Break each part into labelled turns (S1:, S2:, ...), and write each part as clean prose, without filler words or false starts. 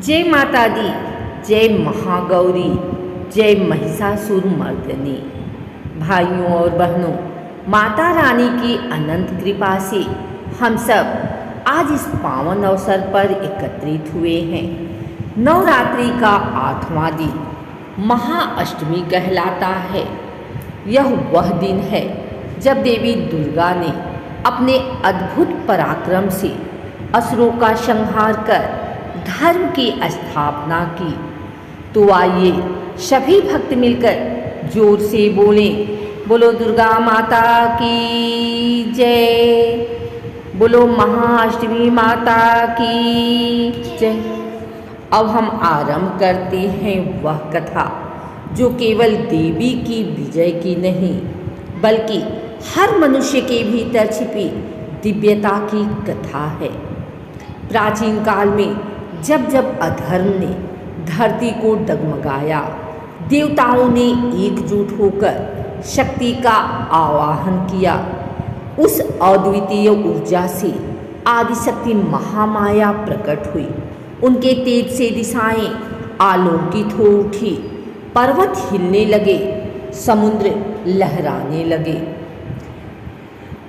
S1: जय माता दी, जय महागौरी, जय महिषासुर मर्दिनी। भाइयों और बहनों, माता रानी की अनंत कृपा से हम सब आज इस पावन अवसर पर एकत्रित हुए हैं। नवरात्रि का 8वां दिन महाअष्टमी कहलाता है। यह वह दिन है जब देवी दुर्गा ने अपने अद्भुत पराक्रम से असुरों का संहार कर धर्म की स्थापना की। तो आइए सभी भक्त मिलकर जोर से बोलें, बोलो दुर्गा माता की जय, बोलो महाअष्टमी माता की जय। अब हम आरंभ करते हैं वह कथा जो केवल देवी की विजय की नहीं बल्कि हर मनुष्य के भीतर छिपी दिव्यता की कथा है। प्राचीन काल में जब जब अधर्म ने धरती को डगमगाया, देवताओं ने एकजुट होकर शक्ति का आवाहन किया। उस अद्वितीय ऊर्जा से आदिशक्ति महामाया प्रकट हुई। उनके तेज से दिशाएं आलोकित हो उठी, पर्वत हिलने लगे, समुद्र लहराने लगे।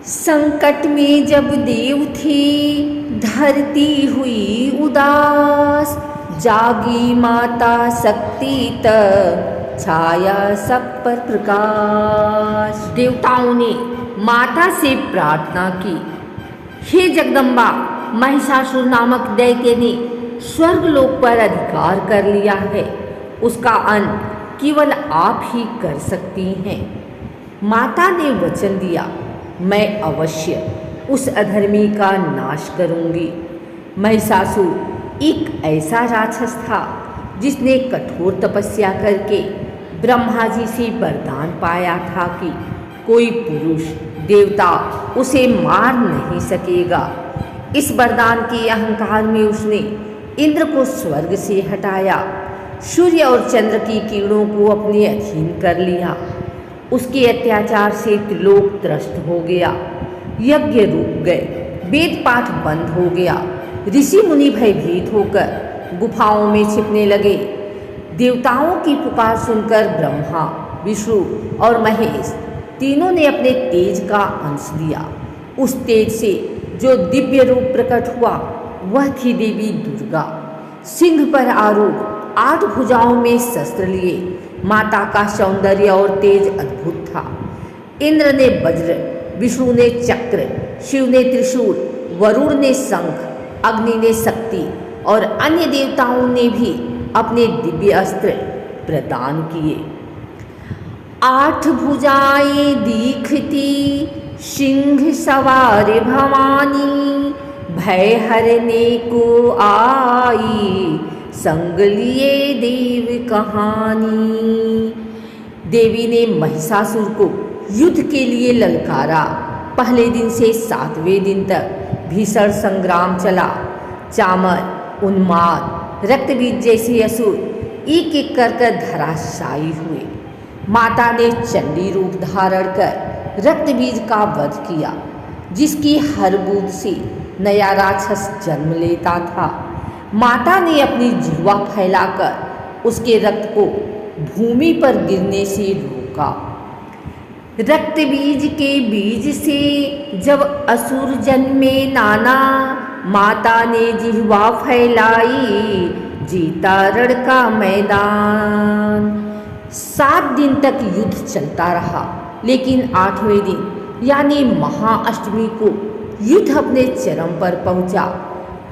S1: संकट में जब देव थे, धरती हुई उदास, जागी माता शक्ति तब छाया सब पर प्रकाश। देवताओं ने माता से प्रार्थना की, हे जगदम्बा, महिषासुर नामक दैत्य ने स्वर्गलोक पर अधिकार कर लिया है, उसका अंत केवल आप ही कर सकती हैं। माता ने वचन दिया, मैं अवश्य उस अधर्मी का नाश करूंगी। महिषासुर एक ऐसा राक्षस था जिसने कठोर तपस्या करके ब्रह्मा जी से वरदान पाया था कि कोई पुरुष देवता उसे मार नहीं सकेगा। इस वरदान के अहंकार में उसने इंद्र को स्वर्ग से हटाया, सूर्य और चंद्र की किरणों को अपने अधीन कर लिया। उसके अत्याचार से त्रिलोक त्रस्त हो गया, यज्ञ रुक गए, वेद पाठ बंद हो गया, ऋषि मुनि भयभीत होकर गुफाओं में छिपने लगे। देवताओं की पुकार सुनकर ब्रह्मा, विष्णु और महेश तीनों ने अपने तेज का अंश दिया। उस तेज से जो दिव्य रूप प्रकट हुआ वह थी देवी दुर्गा। सिंह पर आरूढ़, 8 भुजाओं में शस्त्र लिए, माता का सौंदर्य और तेज अद्भुत था। इंद्र ने वज्र, विष्णु ने चक्र, शिव ने त्रिशूल, वरुण ने शंख, अग्नि ने शक्ति और अन्य देवताओं ने भी अपने दिव्य अस्त्र प्रदान किए। 8 भुजाएं दिखती, सिंह सवार भवानी, भय हरने को आई, संग लिए देव कहानी। देवी ने महिषासुर को युद्ध के लिए ललकारा। पहले दिन से 7वें दिन तक भीषण संग्राम चला। चामर, उन्माद, रक्तबीज जैसे असुर एक एक कर धराशायी हुए। माता ने चंडी रूप धारण कर रक्तबीज का वध किया, जिसकी हर बूंद से नया राक्षस जन्म लेता था। माता ने अपनी जिह्वा फैलाकर उसके रक्त को भूमि पर गिरने से रोका। रक्त बीज के बीज से जब असुर जन्मे नाना, माता ने जिह्वा फैलाई, जीता रण का मैदान। 7 दिन तक युद्ध चलता रहा, लेकिन 8वें दिन यानी महाअष्टमी को युद्ध अपने चरम पर पहुंचा।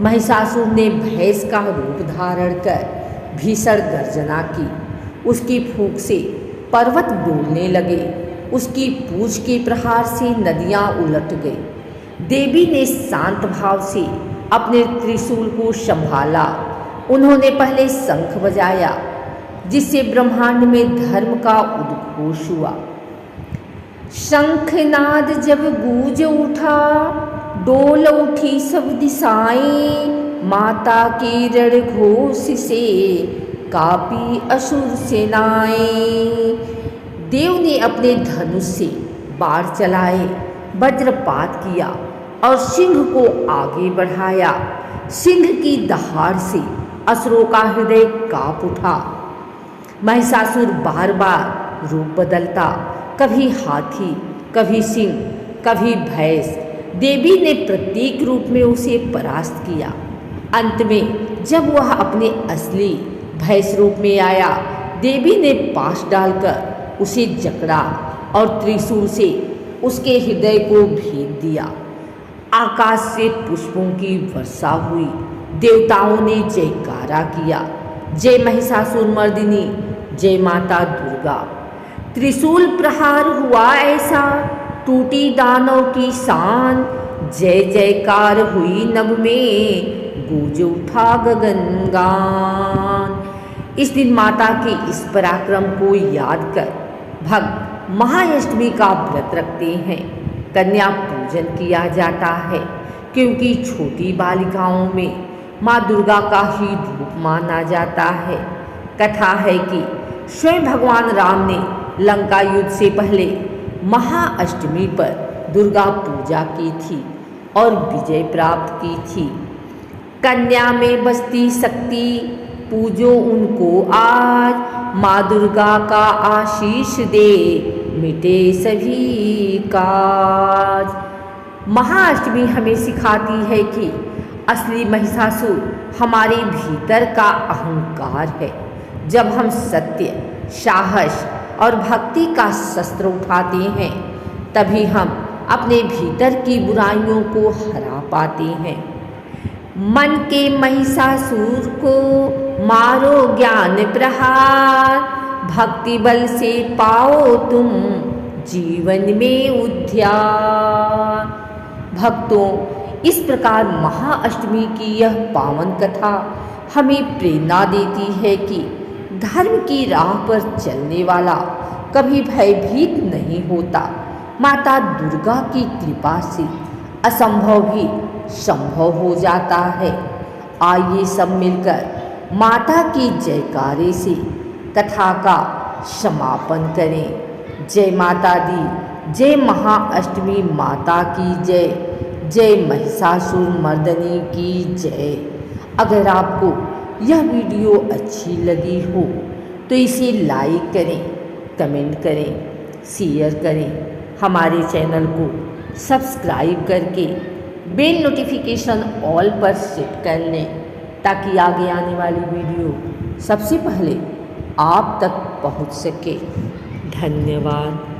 S1: महिषासुर ने भैंस का रूप धारण कर भीषण गर्जना की। उसकी फूंक से पर्वत डोलने लगे, उसकी पूंछ के प्रहार से नदियां उलट गई। देवी ने शांत भाव से अपने त्रिशूल को संभाला। उन्होंने पहले शंख बजाया, जिससे ब्रह्मांड में धर्म का उद्घोष हुआ। शंखनाद जब गूंज उठा, डोल उठी सब दिशाएं, माता के रण घोष से कापी असुर सेनाएं। देव ने अपने धनुष से बाण चलाए, वज्रपात किया और सिंह को आगे बढ़ाया। सिंह की दहाड़ से असुरों का हृदय कांप उठा। महिषासुर बार बार रूप बदलता, कभी हाथी, कभी सिंह, कभी भैंस। देवी ने प्रत्येक रूप में उसे परास्त किया। अंत में जब वह अपने असली भैंस रूप में आया, देवी ने पाश डालकर उसे जकड़ा और त्रिशूल से उसके हृदय को भेद दिया। आकाश से पुष्पों की वर्षा हुई। देवताओं ने जयकारा किया, जय महिषासुर मर्दिनी, जय माता दुर्गा। त्रिशूल प्रहार हुआ ऐसा, टूटी दानव की शान। जय जयकार हुई नभ में, गूंज उठा गगनगान। इस दिन माता के इस पराक्रम को याद कर भक्त महाअष्टमी का व्रत रखते हैं। कन्या पूजन किया जाता है, क्योंकि छोटी बालिकाओं में माँ दुर्गा का ही रूप माना जाता है। कथा है कि स्वयं भगवान राम ने लंका युद्ध से पहले महाअष्टमी पर दुर्गा पूजा की थी और विजय प्राप्त की थी। कन्या में बसती शक्ति, पूजो उनको आज। माँ दुर्गा का आशीष दे, मिटे सभी काज। महाअष्टमी हमें सिखाती है कि असली महिषासुर हमारे भीतर का अहंकार है। जब हम सत्य, साहस और भक्ति का शस्त्र उठाते हैं, तभी हम अपने भीतर की बुराइयों को हरा पाते हैं। मन के महिषासुर को मारो ज्ञान प्रहार, भक्ति बल से पाओ तुम जीवन में उद्धार। भक्तों, इस प्रकार महाअष्टमी की यह पावन कथा हमें प्रेरणा देती है कि धर्म की राह पर चलने वाला कभी भयभीत नहीं होता। माता दुर्गा की कृपा से असंभव भी संभव हो जाता है। आइए सब मिलकर माता की जयकारे से कथा का समापन करें। जय माता दी, जय महाअष्टमी माता की जय, जय महिषासुर मर्दनी की जय। अगर आपको यह वीडियो अच्छी लगी हो तो इसे लाइक करें, कमेंट करें, शेयर करें। हमारे चैनल को सब्सक्राइब करके बेल नोटिफिकेशन ऑल पर सेट कर लें, ताकि आगे आने वाली वीडियो सबसे पहले आप तक पहुंच सके। धन्यवाद।